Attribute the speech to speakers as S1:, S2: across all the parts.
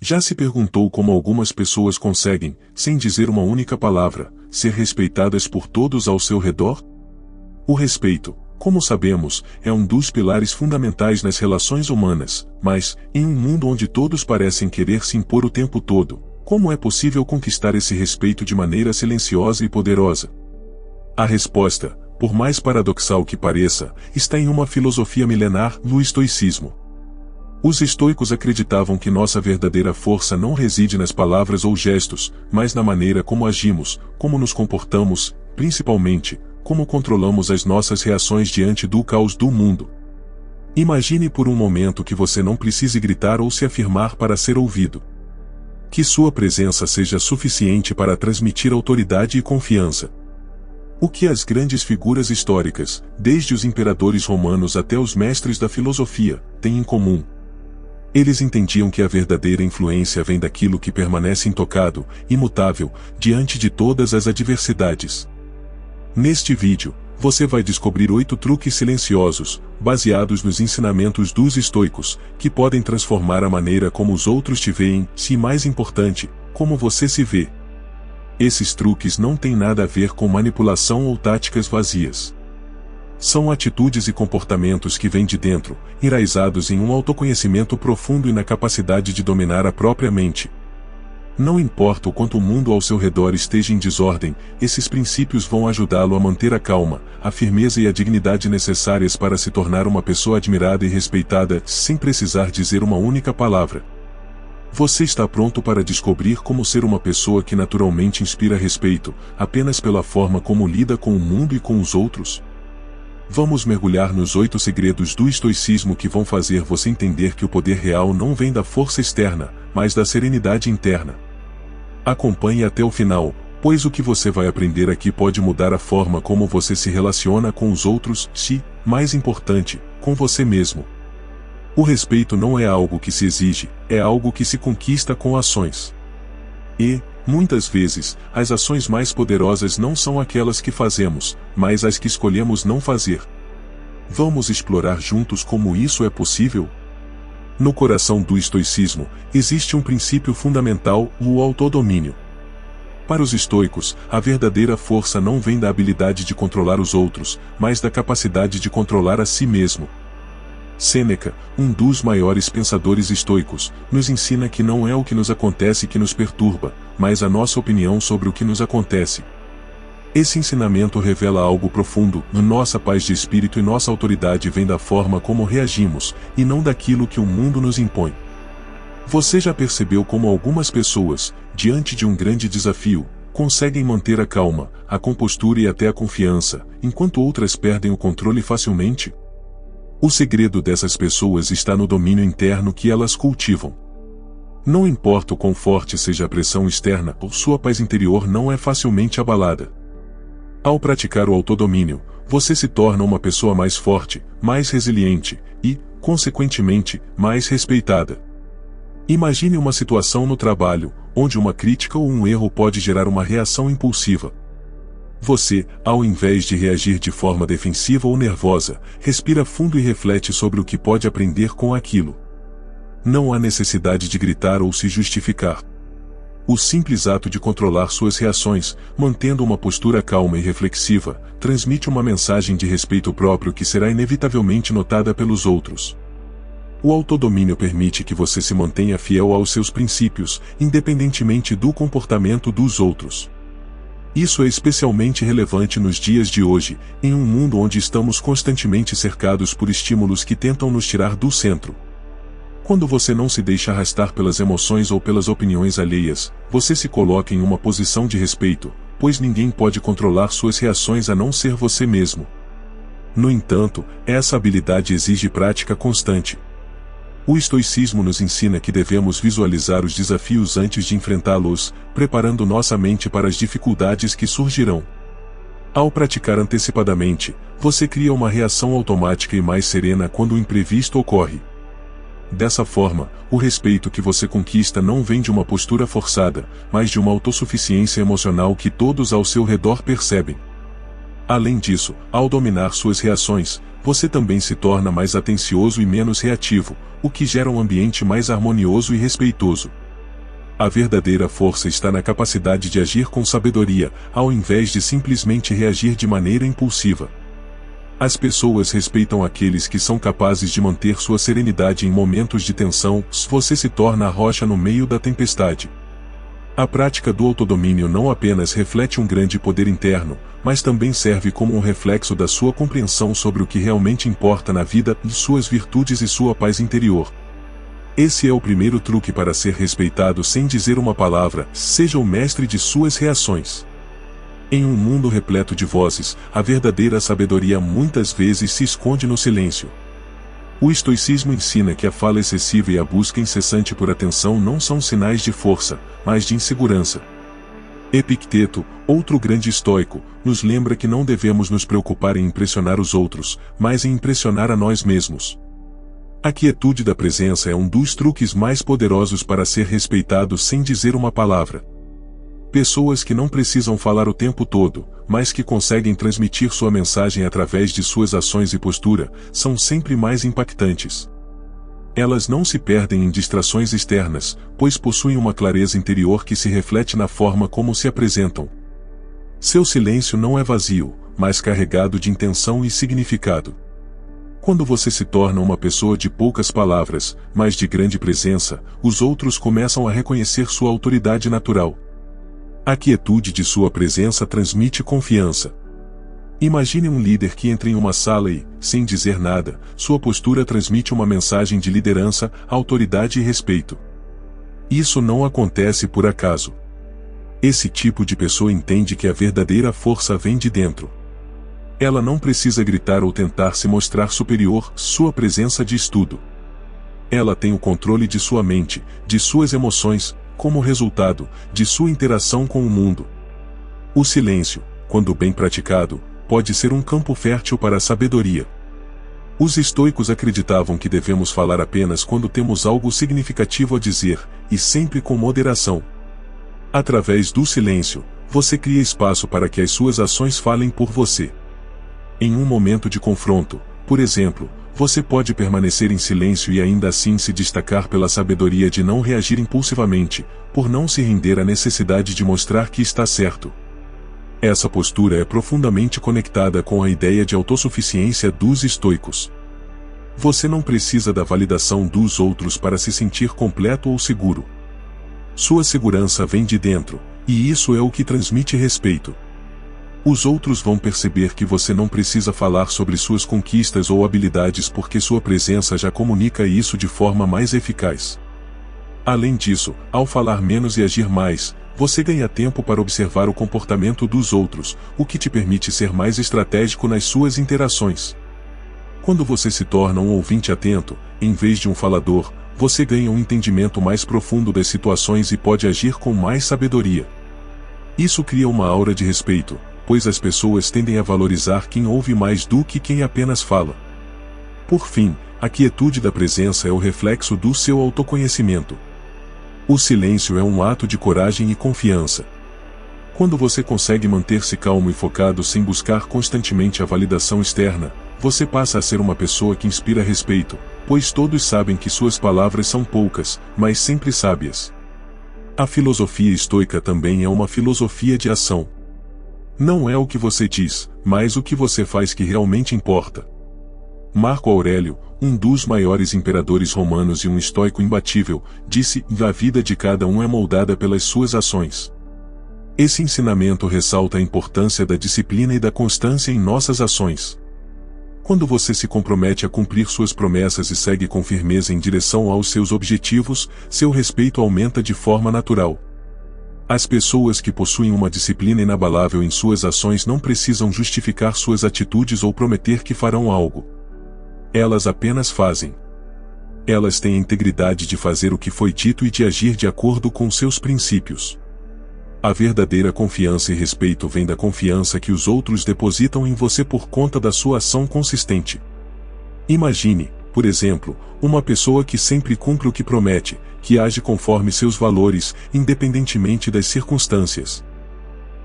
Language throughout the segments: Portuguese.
S1: Já se perguntou como algumas pessoas conseguem, sem dizer uma única palavra, ser respeitadas por todos ao seu redor? O respeito, como sabemos, é um dos pilares fundamentais nas relações humanas, mas, em um mundo onde todos parecem querer se impor o tempo todo, como é possível conquistar esse respeito de maneira silenciosa e poderosa? A resposta, por mais paradoxal que pareça, está em uma filosofia milenar, no estoicismo. Os estoicos acreditavam que nossa verdadeira força não reside nas palavras ou gestos, mas na maneira como agimos, como nos comportamos, principalmente, como controlamos as nossas reações diante do caos do mundo. Imagine por um momento que você não precise gritar ou se afirmar para ser ouvido. Que sua presença seja suficiente para transmitir autoridade e confiança. O que as grandes figuras históricas, desde os imperadores romanos até os mestres da filosofia, têm em comum? Eles entendiam que a verdadeira influência vem daquilo que permanece intocado, imutável, diante de todas as adversidades. Neste vídeo, você vai descobrir 8 truques silenciosos, baseados nos ensinamentos dos estoicos, que podem transformar a maneira como os outros te veem, e mais importante, como você se vê. Esses truques não têm nada a ver com manipulação ou táticas vazias. São atitudes e comportamentos que vêm de dentro, enraizados em um autoconhecimento profundo e na capacidade de dominar a própria mente. Não importa o quanto o mundo ao seu redor esteja em desordem, esses princípios vão ajudá-lo a manter a calma, a firmeza e a dignidade necessárias para se tornar uma pessoa admirada e respeitada, sem precisar dizer uma única palavra. Você está pronto para descobrir como ser uma pessoa que naturalmente inspira respeito, apenas pela forma como lida com o mundo e com os outros? Vamos mergulhar nos 8 segredos do estoicismo que vão fazer você entender que o poder real não vem da força externa, mas da serenidade interna. Acompanhe até o final, pois o que você vai aprender aqui pode mudar a forma como você se relaciona com os outros, e, mais importante, com você mesmo. O respeito não é algo que se exige, é algo que se conquista com ações. E, muitas vezes, as ações mais poderosas não são aquelas que fazemos, mas as que escolhemos não fazer. Vamos explorar juntos como isso é possível? No coração do estoicismo, existe um princípio fundamental, o autodomínio. Para os estoicos, a verdadeira força não vem da habilidade de controlar os outros, mas da capacidade de controlar a si mesmo. Sêneca, um dos maiores pensadores estoicos, nos ensina que não é o que nos acontece que nos perturba, mas a nossa opinião sobre o que nos acontece. Esse ensinamento revela algo profundo: nossa paz de espírito e nossa autoridade vem da forma como reagimos, e não daquilo que o mundo nos impõe. Você já percebeu como algumas pessoas, diante de um grande desafio, conseguem manter a calma, a compostura e até a confiança, enquanto outras perdem o controle facilmente? O segredo dessas pessoas está no domínio interno que elas cultivam. Não importa o quão forte seja a pressão externa, sua paz interior não é facilmente abalada. Ao praticar o autodomínio, você se torna uma pessoa mais forte, mais resiliente e, consequentemente, mais respeitada. Imagine uma situação no trabalho, onde uma crítica ou um erro pode gerar uma reação impulsiva. Você, ao invés de reagir de forma defensiva ou nervosa, respira fundo e reflete sobre o que pode aprender com aquilo. Não há necessidade de gritar ou se justificar. O simples ato de controlar suas reações, mantendo uma postura calma e reflexiva, transmite uma mensagem de respeito próprio que será inevitavelmente notada pelos outros. O autodomínio permite que você se mantenha fiel aos seus princípios, independentemente do comportamento dos outros. Isso é especialmente relevante nos dias de hoje, em um mundo onde estamos constantemente cercados por estímulos que tentam nos tirar do centro. Quando você não se deixa arrastar pelas emoções ou pelas opiniões alheias, você se coloca em uma posição de respeito, pois ninguém pode controlar suas reações a não ser você mesmo. No entanto, essa habilidade exige prática constante. O estoicismo nos ensina que devemos visualizar os desafios antes de enfrentá-los, preparando nossa mente para as dificuldades que surgirão. Ao praticar antecipadamente, você cria uma reação automática e mais serena quando o imprevisto ocorre. Dessa forma, o respeito que você conquista não vem de uma postura forçada, mas de uma autossuficiência emocional que todos ao seu redor percebem. Além disso, ao dominar suas reações, você também se torna mais atencioso e menos reativo, o que gera um ambiente mais harmonioso e respeitoso. A verdadeira força está na capacidade de agir com sabedoria, ao invés de simplesmente reagir de maneira impulsiva. As pessoas respeitam aqueles que são capazes de manter sua serenidade em momentos de tensão. Você se torna a rocha no meio da tempestade. A prática do autodomínio não apenas reflete um grande poder interno, mas também serve como um reflexo da sua compreensão sobre o que realmente importa na vida, suas virtudes e sua paz interior. Esse é o primeiro truque para ser respeitado sem dizer uma palavra: seja o mestre de suas reações. Em um mundo repleto de vozes, a verdadeira sabedoria muitas vezes se esconde no silêncio. O estoicismo ensina que a fala excessiva e a busca incessante por atenção não são sinais de força, mas de insegurança. Epicteto, outro grande estoico, nos lembra que não devemos nos preocupar em impressionar os outros, mas em impressionar a nós mesmos. A quietude da presença é um dos truques mais poderosos para ser respeitado sem dizer uma palavra. Pessoas que não precisam falar o tempo todo, mas que conseguem transmitir sua mensagem através de suas ações e postura, são sempre mais impactantes. Elas não se perdem em distrações externas, pois possuem uma clareza interior que se reflete na forma como se apresentam. Seu silêncio não é vazio, mas carregado de intenção e significado. Quando você se torna uma pessoa de poucas palavras, mas de grande presença, os outros começam a reconhecer sua autoridade natural. A quietude de sua presença transmite confiança. Imagine um líder que entra em uma sala e, sem dizer nada, sua postura transmite uma mensagem de liderança, autoridade e respeito. Isso não acontece por acaso. Esse tipo de pessoa entende que a verdadeira força vem de dentro. Ela não precisa gritar ou tentar se mostrar superior, sua presença diz tudo. Ela tem o controle de sua mente, de suas emoções, como resultado de sua interação com o mundo. O silêncio, quando bem praticado, pode ser um campo fértil para a sabedoria. Os estoicos acreditavam que devemos falar apenas quando temos algo significativo a dizer, e sempre com moderação. Através do silêncio, você cria espaço para que as suas ações falem por você. Em um momento de confronto, por exemplo, você pode permanecer em silêncio e ainda assim se destacar pela sabedoria de não reagir impulsivamente, por não se render à necessidade de mostrar que está certo. Essa postura é profundamente conectada com a ideia de autossuficiência dos estoicos. Você não precisa da validação dos outros para se sentir completo ou seguro. Sua segurança vem de dentro, e isso é o que transmite respeito. Os outros vão perceber que você não precisa falar sobre suas conquistas ou habilidades porque sua presença já comunica isso de forma mais eficaz. Além disso, ao falar menos e agir mais, você ganha tempo para observar o comportamento dos outros, o que te permite ser mais estratégico nas suas interações. Quando você se torna um ouvinte atento, em vez de um falador, você ganha um entendimento mais profundo das situações e pode agir com mais sabedoria. Isso cria uma aura de respeito, pois as pessoas tendem a valorizar quem ouve mais do que quem apenas fala. Por fim, a quietude da presença é o reflexo do seu autoconhecimento. O silêncio é um ato de coragem e confiança. Quando você consegue manter-se calmo e focado sem buscar constantemente a validação externa, você passa a ser uma pessoa que inspira respeito, pois todos sabem que suas palavras são poucas, mas sempre sábias. A filosofia estoica também é uma filosofia de ação. Não é o que você diz, mas o que você faz que realmente importa. Marco Aurélio, um dos maiores imperadores romanos e um estoico imbatível, disse: "A vida de cada um é moldada pelas suas ações." Esse ensinamento ressalta a importância da disciplina e da constância em nossas ações. Quando você se compromete a cumprir suas promessas e segue com firmeza em direção aos seus objetivos, seu respeito aumenta de forma natural. As pessoas que possuem uma disciplina inabalável em suas ações não precisam justificar suas atitudes ou prometer que farão algo. Elas apenas fazem. Elas têm a integridade de fazer o que foi dito e de agir de acordo com seus princípios. A verdadeira confiança e respeito vem da confiança que os outros depositam em você por conta da sua ação consistente. Imagine, por exemplo, uma pessoa que sempre cumpre o que promete, que age conforme seus valores, independentemente das circunstâncias.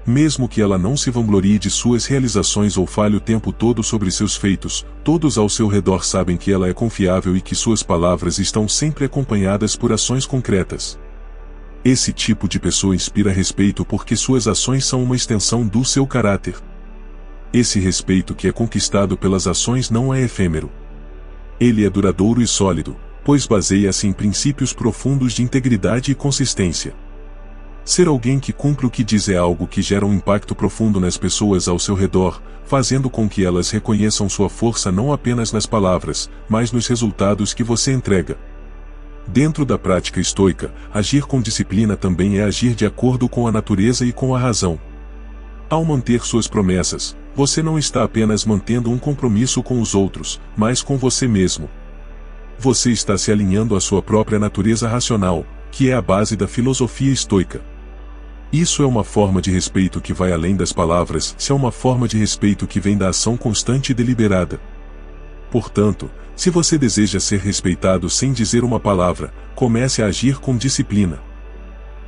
S1: Mesmo que ela não se vanglorie de suas realizações ou fale o tempo todo sobre seus feitos, todos ao seu redor sabem que ela é confiável e que suas palavras estão sempre acompanhadas por ações concretas. Esse tipo de pessoa inspira respeito porque suas ações são uma extensão do seu caráter. Esse respeito que é conquistado pelas ações não é efêmero. Ele é duradouro e sólido, pois baseia-se em princípios profundos de integridade e consistência. Ser alguém que cumpre o que diz é algo que gera um impacto profundo nas pessoas ao seu redor, fazendo com que elas reconheçam sua força não apenas nas palavras, mas nos resultados que você entrega. Dentro da prática estoica, agir com disciplina também é agir de acordo com a natureza e com a razão. Ao manter suas promessas, você não está apenas mantendo um compromisso com os outros, mas com você mesmo. Você está se alinhando à sua própria natureza racional, que é a base da filosofia estoica. Isso é uma forma de respeito que vai além das palavras, é uma forma de respeito que vem da ação constante e deliberada. Portanto, se você deseja ser respeitado sem dizer uma palavra, comece a agir com disciplina.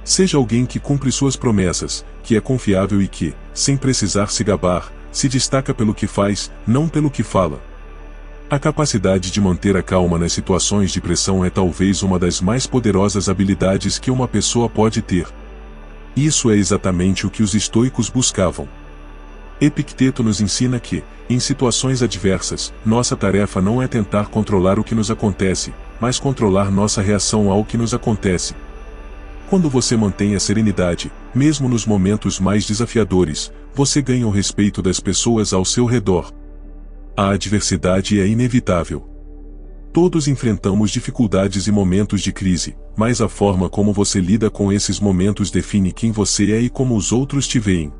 S1: Seja alguém que cumpre suas promessas, que é confiável e que, sem precisar se gabar, se destaca pelo que faz, não pelo que fala. A capacidade de manter a calma nas situações de pressão é talvez uma das mais poderosas habilidades que uma pessoa pode ter. Isso é exatamente o que os estoicos buscavam. Epicteto nos ensina que, em situações adversas, nossa tarefa não é tentar controlar o que nos acontece, mas controlar nossa reação ao que nos acontece. Quando você mantém a serenidade, mesmo nos momentos mais desafiadores, você ganha o respeito das pessoas ao seu redor. A adversidade é inevitável. Todos enfrentamos dificuldades e momentos de crise, mas a forma como você lida com esses momentos define quem você é e como os outros te veem.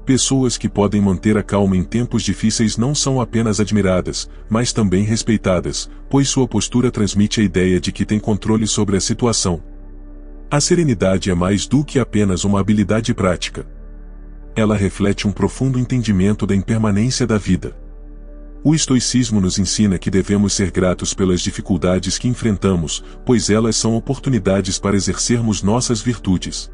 S1: Pessoas que podem manter a calma em tempos difíceis não são apenas admiradas, mas também respeitadas, pois sua postura transmite a ideia de que tem controle sobre a situação. A serenidade é mais do que apenas uma habilidade prática. Ela reflete um profundo entendimento da impermanência da vida. O estoicismo nos ensina que devemos ser gratos pelas dificuldades que enfrentamos, pois elas são oportunidades para exercermos nossas virtudes.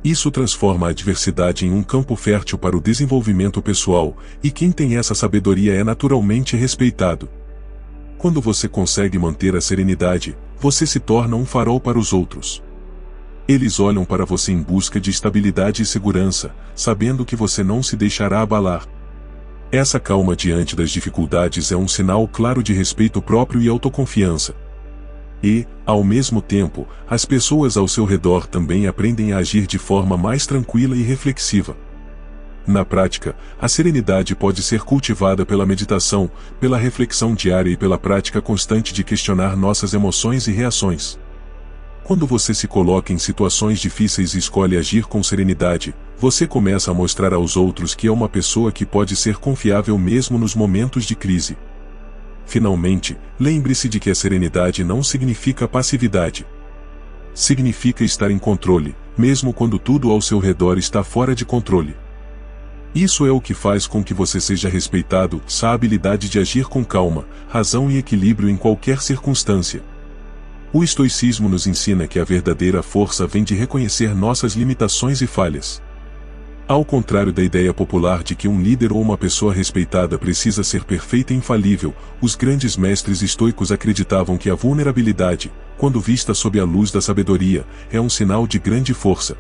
S1: Isso transforma a adversidade em um campo fértil para o desenvolvimento pessoal, e quem tem essa sabedoria é naturalmente respeitado. Quando você consegue manter a serenidade, você se torna um farol para os outros. Eles olham para você em busca de estabilidade e segurança, sabendo que você não se deixará abalar. Essa calma diante das dificuldades é um sinal claro de respeito próprio e autoconfiança. E, ao mesmo tempo, as pessoas ao seu redor também aprendem a agir de forma mais tranquila e reflexiva. Na prática, a serenidade pode ser cultivada pela meditação, pela reflexão diária e pela prática constante de questionar nossas emoções e reações. Quando você se coloca em situações difíceis e escolhe agir com serenidade, você começa a mostrar aos outros que é uma pessoa que pode ser confiável mesmo nos momentos de crise. Finalmente, lembre-se de que a serenidade não significa passividade. Significa estar em controle, mesmo quando tudo ao seu redor está fora de controle. Isso é o que faz com que você seja respeitado, a habilidade de agir com calma, razão e equilíbrio em qualquer circunstância. O estoicismo nos ensina que a verdadeira força vem de reconhecer nossas limitações e falhas. Ao contrário da ideia popular de que um líder ou uma pessoa respeitada precisa ser perfeita e infalível, os grandes mestres estoicos acreditavam que a vulnerabilidade, quando vista sob a luz da sabedoria, é um sinal de grande força.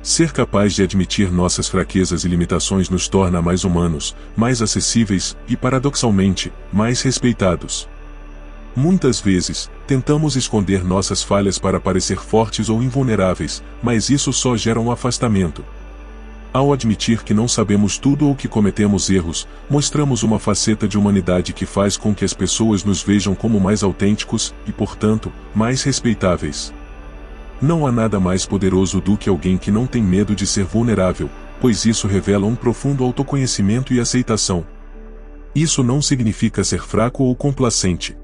S1: Ser capaz de admitir nossas fraquezas e limitações nos torna mais humanos, mais acessíveis e, paradoxalmente, mais respeitados. Muitas vezes, tentamos esconder nossas falhas para parecer fortes ou invulneráveis, mas isso só gera um afastamento. Ao admitir que não sabemos tudo ou que cometemos erros, mostramos uma faceta de humanidade que faz com que as pessoas nos vejam como mais autênticos e, portanto, mais respeitáveis. Não há nada mais poderoso do que alguém que não tem medo de ser vulnerável, pois isso revela um profundo autoconhecimento e aceitação. Isso não significa ser fraco ou complacente.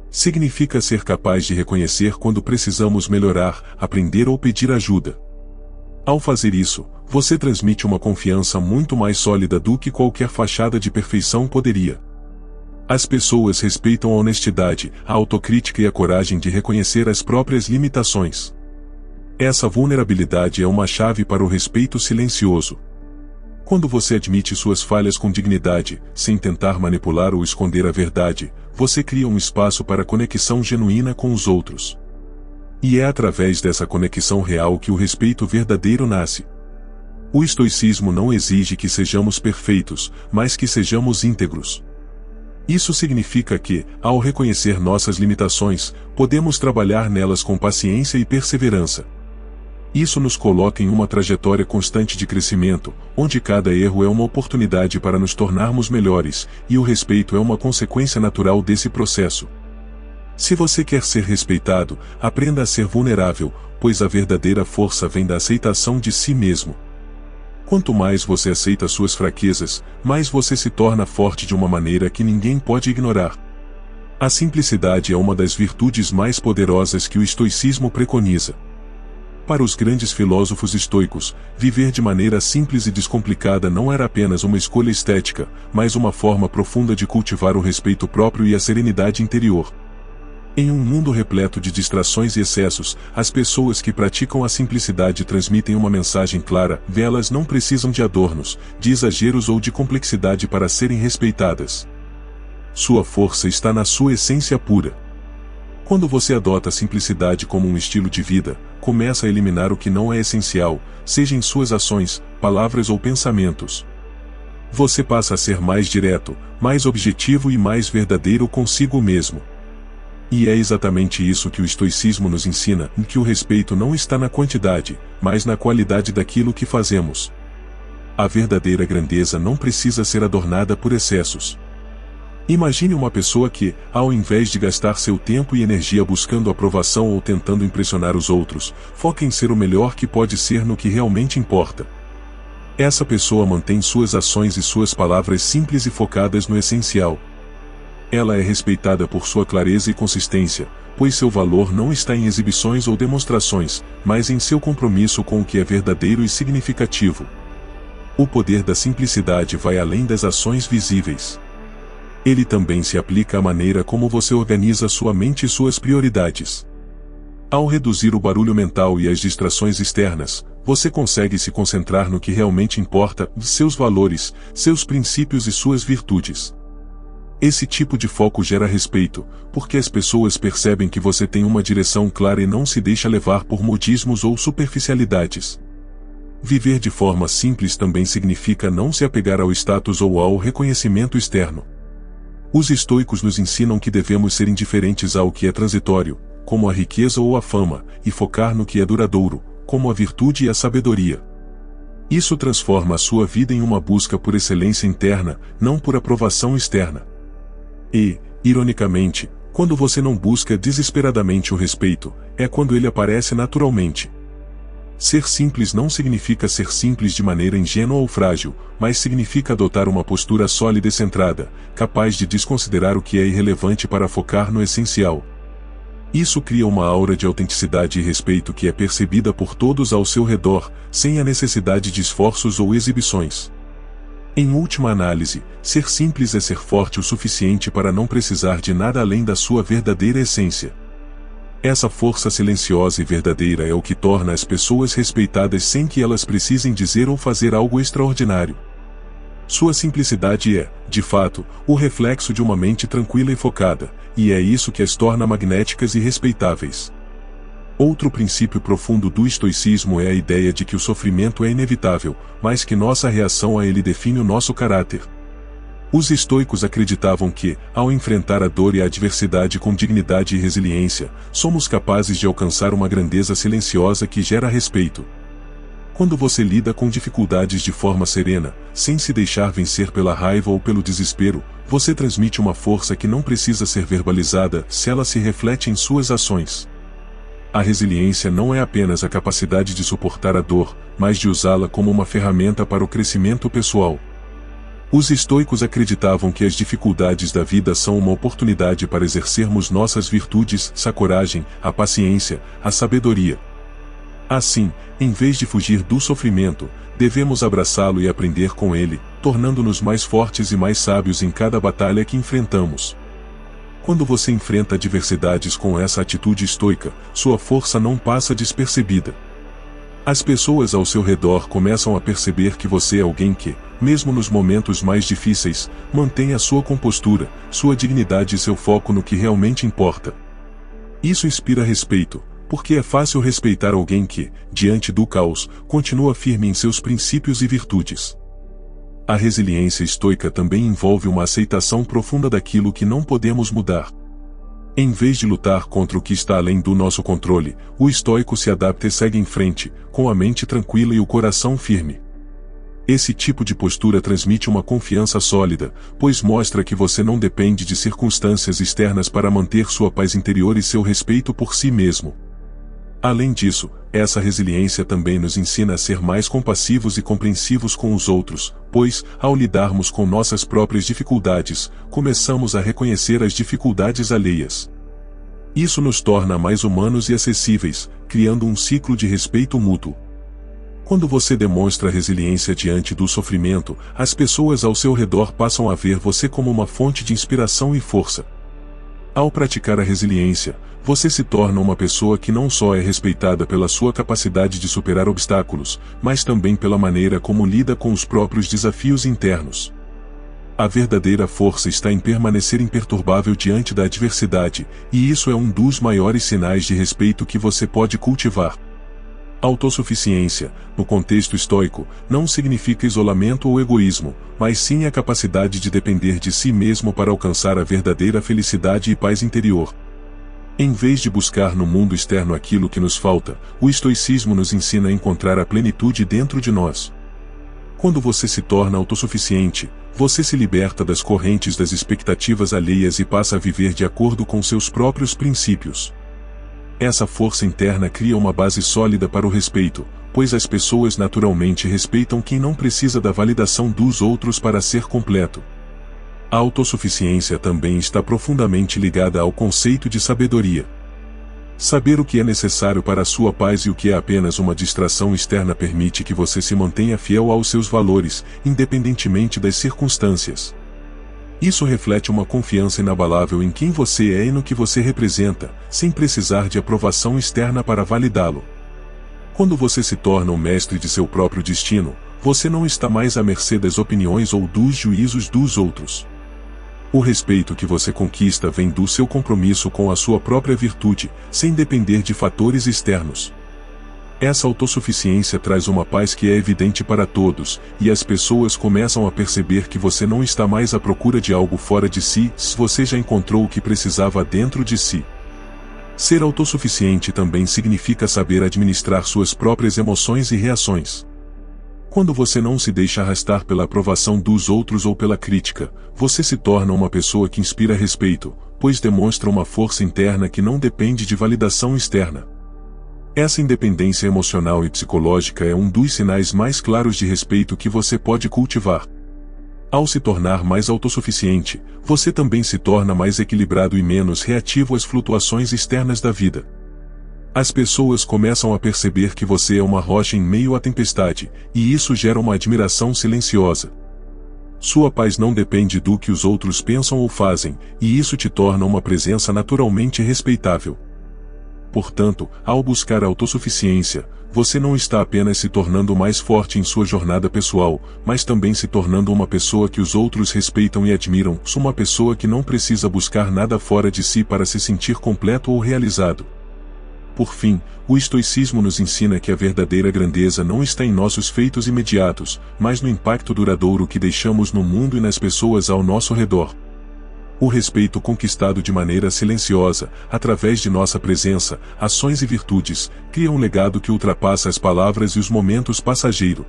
S1: Significa ser capaz de reconhecer quando precisamos melhorar, aprender ou pedir ajuda. Ao fazer isso, você transmite uma confiança muito mais sólida do que qualquer fachada de perfeição poderia. As pessoas respeitam a honestidade, a autocrítica e a coragem de reconhecer as próprias limitações. Essa vulnerabilidade é uma chave para o respeito silencioso. Quando você admite suas falhas com dignidade, sem tentar manipular ou esconder a verdade, você cria um espaço para conexão genuína com os outros. E é através dessa conexão real que o respeito verdadeiro nasce. O estoicismo não exige que sejamos perfeitos, mas que sejamos íntegros. Isso significa que, ao reconhecer nossas limitações, podemos trabalhar nelas com paciência e perseverança. Isso nos coloca em uma trajetória constante de crescimento, onde cada erro é uma oportunidade para nos tornarmos melhores, e o respeito é uma consequência natural desse processo. Se você quer ser respeitado, aprenda a ser vulnerável, pois a verdadeira força vem da aceitação de si mesmo. Quanto mais você aceita suas fraquezas, mais você se torna forte de uma maneira que ninguém pode ignorar. A simplicidade é uma das virtudes mais poderosas que o estoicismo preconiza. Para os grandes filósofos estoicos, viver de maneira simples e descomplicada não era apenas uma escolha estética, mas uma forma profunda de cultivar o respeito próprio e a serenidade interior. Em um mundo repleto de distrações e excessos, as pessoas que praticam a simplicidade transmitem uma mensagem clara: elas não precisam de adornos, de exageros ou de complexidade para serem respeitadas. Sua força está na sua essência pura. Quando você adota a simplicidade como um estilo de vida, começa a eliminar o que não é essencial, seja em suas ações, palavras ou pensamentos. Você passa a ser mais direto, mais objetivo e mais verdadeiro consigo mesmo. E é exatamente isso que o estoicismo nos ensina, em que o respeito não está na quantidade, mas na qualidade daquilo que fazemos. A verdadeira grandeza não precisa ser adornada por excessos. Imagine uma pessoa que, ao invés de gastar seu tempo e energia buscando aprovação ou tentando impressionar os outros, foca em ser o melhor que pode ser no que realmente importa. Essa pessoa mantém suas ações e suas palavras simples e focadas no essencial. Ela é respeitada por sua clareza e consistência, pois seu valor não está em exibições ou demonstrações, mas em seu compromisso com o que é verdadeiro e significativo. O poder da simplicidade vai além das ações visíveis. Ele também se aplica à maneira como você organiza sua mente e suas prioridades. Ao reduzir o barulho mental e as distrações externas, você consegue se concentrar no que realmente importa, seus valores, seus princípios e suas virtudes. Esse tipo de foco gera respeito, porque as pessoas percebem que você tem uma direção clara e não se deixa levar por modismos ou superficialidades. Viver de forma simples também significa não se apegar ao status ou ao reconhecimento externo. Os estoicos nos ensinam que devemos ser indiferentes ao que é transitório, como a riqueza ou a fama, e focar no que é duradouro, como a virtude e a sabedoria. Isso transforma a sua vida em uma busca por excelência interna, não por aprovação externa. E, ironicamente, quando você não busca desesperadamente o respeito, é quando ele aparece naturalmente. Ser simples não significa ser simples de maneira ingênua ou frágil, mas significa adotar uma postura sólida e centrada, capaz de desconsiderar o que é irrelevante para focar no essencial. Isso cria uma aura de autenticidade e respeito que é percebida por todos ao seu redor, sem a necessidade de esforços ou exibições. Em última análise, ser simples é ser forte o suficiente para não precisar de nada além da sua verdadeira essência. Essa força silenciosa e verdadeira é o que torna as pessoas respeitadas sem que elas precisem dizer ou fazer algo extraordinário. Sua simplicidade é, de fato, o reflexo de uma mente tranquila e focada, e é isso que as torna magnéticas e respeitáveis. Outro princípio profundo do estoicismo é a ideia de que o sofrimento é inevitável, mas que nossa reação a ele define o nosso caráter. Os estoicos acreditavam que, ao enfrentar a dor e a adversidade com dignidade e resiliência, somos capazes de alcançar uma grandeza silenciosa que gera respeito. Quando você lida com dificuldades de forma serena, sem se deixar vencer pela raiva ou pelo desespero, você transmite uma força que não precisa ser verbalizada se ela se reflete em suas ações. A resiliência não é apenas a capacidade de suportar a dor, mas de usá-la como uma ferramenta para o crescimento pessoal. Os estoicos acreditavam que as dificuldades da vida são uma oportunidade para exercermos nossas virtudes, a coragem, a paciência, a sabedoria. Assim, em vez de fugir do sofrimento, devemos abraçá-lo e aprender com ele, tornando-nos mais fortes e mais sábios em cada batalha que enfrentamos. Quando você enfrenta adversidades com essa atitude estoica, sua força não passa despercebida. As pessoas ao seu redor começam a perceber que você é alguém que, mesmo nos momentos mais difíceis, mantém a sua compostura, sua dignidade e seu foco no que realmente importa. Isso inspira respeito, porque é fácil respeitar alguém que, diante do caos, continua firme em seus princípios e virtudes. A resiliência estoica também envolve uma aceitação profunda daquilo que não podemos mudar. Em vez de lutar contra o que está além do nosso controle, o estoico se adapta e segue em frente, com a mente tranquila e o coração firme. Esse tipo de postura transmite uma confiança sólida, pois mostra que você não depende de circunstâncias externas para manter sua paz interior e seu respeito por si mesmo. Além disso, essa resiliência também nos ensina a ser mais compassivos e compreensivos com os outros, pois, ao lidarmos com nossas próprias dificuldades, começamos a reconhecer as dificuldades alheias. Isso nos torna mais humanos e acessíveis, criando um ciclo de respeito mútuo. Quando você demonstra resiliência diante do sofrimento, as pessoas ao seu redor passam a ver você como uma fonte de inspiração e força. Ao praticar a resiliência, você se torna uma pessoa que não só é respeitada pela sua capacidade de superar obstáculos, mas também pela maneira como lida com os próprios desafios internos. A verdadeira força está em permanecer imperturbável diante da adversidade, e isso é um dos maiores sinais de respeito que você pode cultivar. Autossuficiência, no contexto estoico, não significa isolamento ou egoísmo, mas sim a capacidade de depender de si mesmo para alcançar a verdadeira felicidade e paz interior. Em vez de buscar no mundo externo aquilo que nos falta, o estoicismo nos ensina a encontrar a plenitude dentro de nós. Quando você se torna autossuficiente, você se liberta das correntes das expectativas alheias e passa a viver de acordo com seus próprios princípios. Essa força interna cria uma base sólida para o respeito, pois as pessoas naturalmente respeitam quem não precisa da validação dos outros para ser completo. A autossuficiência também está profundamente ligada ao conceito de sabedoria. Saber o que é necessário para a sua paz e o que é apenas uma distração externa permite que você se mantenha fiel aos seus valores, independentemente das circunstâncias. Isso reflete uma confiança inabalável em quem você é e no que você representa, sem precisar de aprovação externa para validá-lo. Quando você se torna o mestre de seu próprio destino, você não está mais à mercê das opiniões ou dos juízos dos outros. O respeito que você conquista vem do seu compromisso com a sua própria virtude, sem depender de fatores externos. Essa autossuficiência traz uma paz que é evidente para todos, e as pessoas começam a perceber que você não está mais à procura de algo fora de si, se você já encontrou o que precisava dentro de si. Ser autossuficiente também significa saber administrar suas próprias emoções e reações. Quando você não se deixa arrastar pela aprovação dos outros ou pela crítica, você se torna uma pessoa que inspira respeito, pois demonstra uma força interna que não depende de validação externa. Essa independência emocional e psicológica é um dos sinais mais claros de respeito que você pode cultivar. Ao se tornar mais autossuficiente, você também se torna mais equilibrado e menos reativo às flutuações externas da vida. As pessoas começam a perceber que você é uma rocha em meio à tempestade, e isso gera uma admiração silenciosa. Sua paz não depende do que os outros pensam ou fazem, e isso te torna uma presença naturalmente respeitável. Portanto, ao buscar a autossuficiência, você não está apenas se tornando mais forte em sua jornada pessoal, mas também se tornando uma pessoa que os outros respeitam e admiram, uma pessoa que não precisa buscar nada fora de si para se sentir completo ou realizado. Por fim, o estoicismo nos ensina que a verdadeira grandeza não está em nossos feitos imediatos, mas no impacto duradouro que deixamos no mundo e nas pessoas ao nosso redor. O respeito conquistado de maneira silenciosa, através de nossa presença, ações e virtudes, cria um legado que ultrapassa as palavras e os momentos passageiros.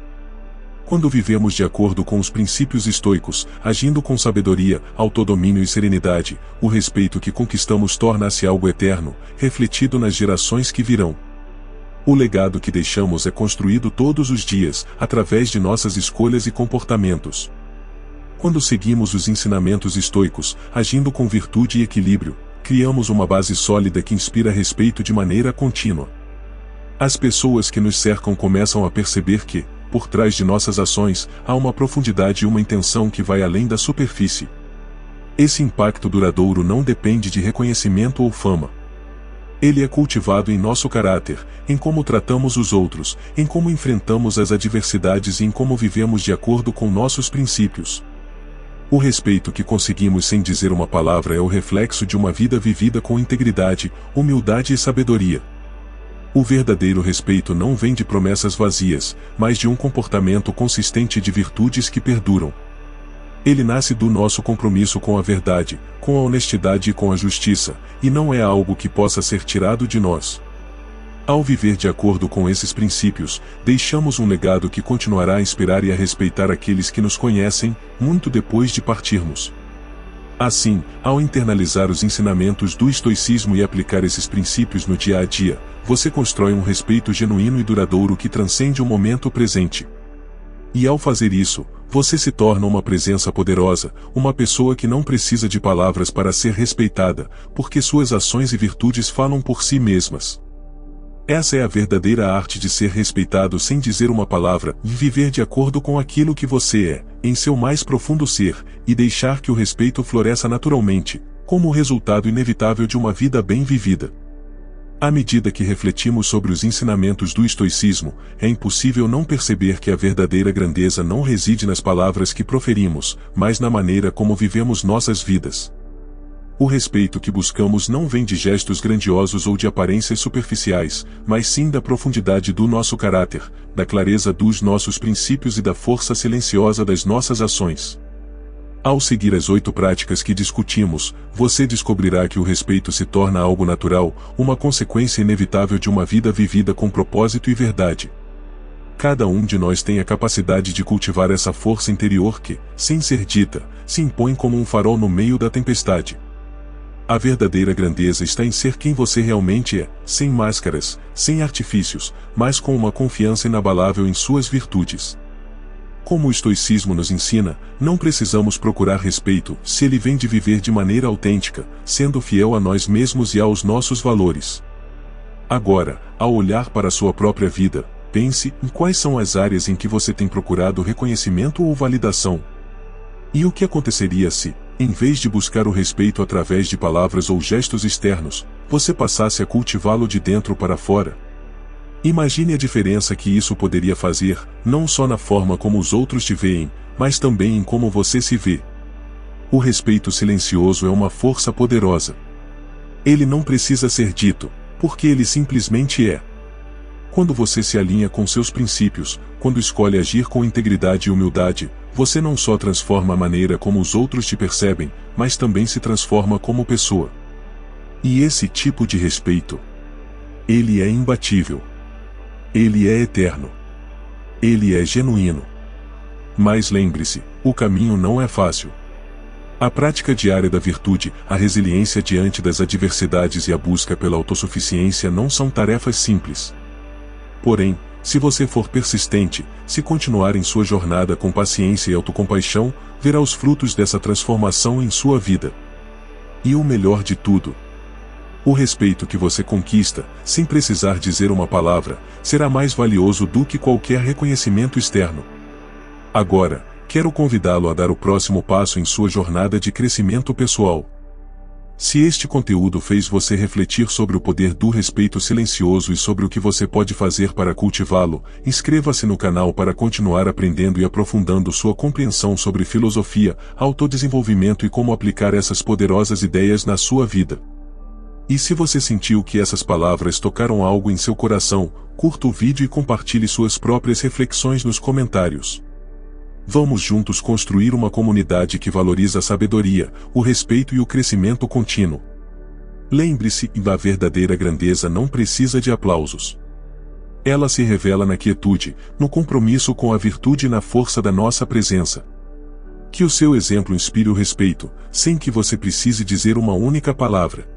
S1: Quando vivemos de acordo com os princípios estoicos, agindo com sabedoria, autodomínio e serenidade, o respeito que conquistamos torna-se algo eterno, refletido nas gerações que virão. O legado que deixamos é construído todos os dias, através de nossas escolhas e comportamentos. Quando seguimos os ensinamentos estoicos, agindo com virtude e equilíbrio, criamos uma base sólida que inspira respeito de maneira contínua. As pessoas que nos cercam começam a perceber que, por trás de nossas ações, há uma profundidade e uma intenção que vai além da superfície. Esse impacto duradouro não depende de reconhecimento ou fama. Ele é cultivado em nosso caráter, em como tratamos os outros, em como enfrentamos as adversidades e em como vivemos de acordo com nossos princípios. O respeito que conseguimos sem dizer uma palavra é o reflexo de uma vida vivida com integridade, humildade e sabedoria. O verdadeiro respeito não vem de promessas vazias, mas de um comportamento consistente de virtudes que perduram. Ele nasce do nosso compromisso com a verdade, com a honestidade e com a justiça, e não é algo que possa ser tirado de nós. Ao viver de acordo com esses princípios, deixamos um legado que continuará a inspirar e a respeitar aqueles que nos conhecem, muito depois de partirmos. Assim, ao internalizar os ensinamentos do estoicismo e aplicar esses princípios no dia a dia, você constrói um respeito genuíno e duradouro que transcende o momento presente. E ao fazer isso, você se torna uma presença poderosa, uma pessoa que não precisa de palavras para ser respeitada, porque suas ações e virtudes falam por si mesmas. Essa é a verdadeira arte de ser respeitado sem dizer uma palavra, e viver de acordo com aquilo que você é, em seu mais profundo ser, e deixar que o respeito floresça naturalmente, como o resultado inevitável de uma vida bem vivida. À medida que refletimos sobre os ensinamentos do estoicismo, é impossível não perceber que a verdadeira grandeza não reside nas palavras que proferimos, mas na maneira como vivemos nossas vidas. O respeito que buscamos não vem de gestos grandiosos ou de aparências superficiais, mas sim da profundidade do nosso caráter, da clareza dos nossos princípios e da força silenciosa das nossas ações. Ao seguir as 8 práticas que discutimos, você descobrirá que o respeito se torna algo natural, uma consequência inevitável de uma vida vivida com propósito e verdade. Cada um de nós tem a capacidade de cultivar essa força interior que, sem ser dita, se impõe como um farol no meio da tempestade. A verdadeira grandeza está em ser quem você realmente é, sem máscaras, sem artifícios, mas com uma confiança inabalável em suas virtudes. Como o estoicismo nos ensina, não precisamos procurar respeito se ele vem de viver de maneira autêntica, sendo fiel a nós mesmos e aos nossos valores. Agora, ao olhar para a sua própria vida, pense em quais são as áreas em que você tem procurado reconhecimento ou validação. E o que aconteceria se, em vez de buscar o respeito através de palavras ou gestos externos, você passasse a cultivá-lo de dentro para fora? Imagine a diferença que isso poderia fazer, não só na forma como os outros te veem, mas também em como você se vê. O respeito silencioso é uma força poderosa. Ele não precisa ser dito, porque ele simplesmente é. Quando você se alinha com seus princípios, quando escolhe agir com integridade e humildade, você não só transforma a maneira como os outros te percebem, mas também se transforma como pessoa. E esse tipo de respeito, ele é imbatível. Ele é eterno. Ele é genuíno. Mas lembre-se, o caminho não é fácil. A prática diária da virtude, a resiliência diante das adversidades e a busca pela autossuficiência não são tarefas simples. Porém, se você for persistente, se continuar em sua jornada com paciência e autocompaixão, verá os frutos dessa transformação em sua vida. E o melhor de tudo, o respeito que você conquista, sem precisar dizer uma palavra, será mais valioso do que qualquer reconhecimento externo. Agora, quero convidá-lo a dar o próximo passo em sua jornada de crescimento pessoal. Se este conteúdo fez você refletir sobre o poder do respeito silencioso e sobre o que você pode fazer para cultivá-lo, inscreva-se no canal para continuar aprendendo e aprofundando sua compreensão sobre filosofia, autodesenvolvimento e como aplicar essas poderosas ideias na sua vida. E se você sentiu que essas palavras tocaram algo em seu coração, curta o vídeo e compartilhe suas próprias reflexões nos comentários. Vamos juntos construir uma comunidade que valoriza a sabedoria, o respeito e o crescimento contínuo. Lembre-se, a verdadeira grandeza não precisa de aplausos. Ela se revela na quietude, no compromisso com a virtude e na força da nossa presença. Que o seu exemplo inspire o respeito, sem que você precise dizer uma única palavra.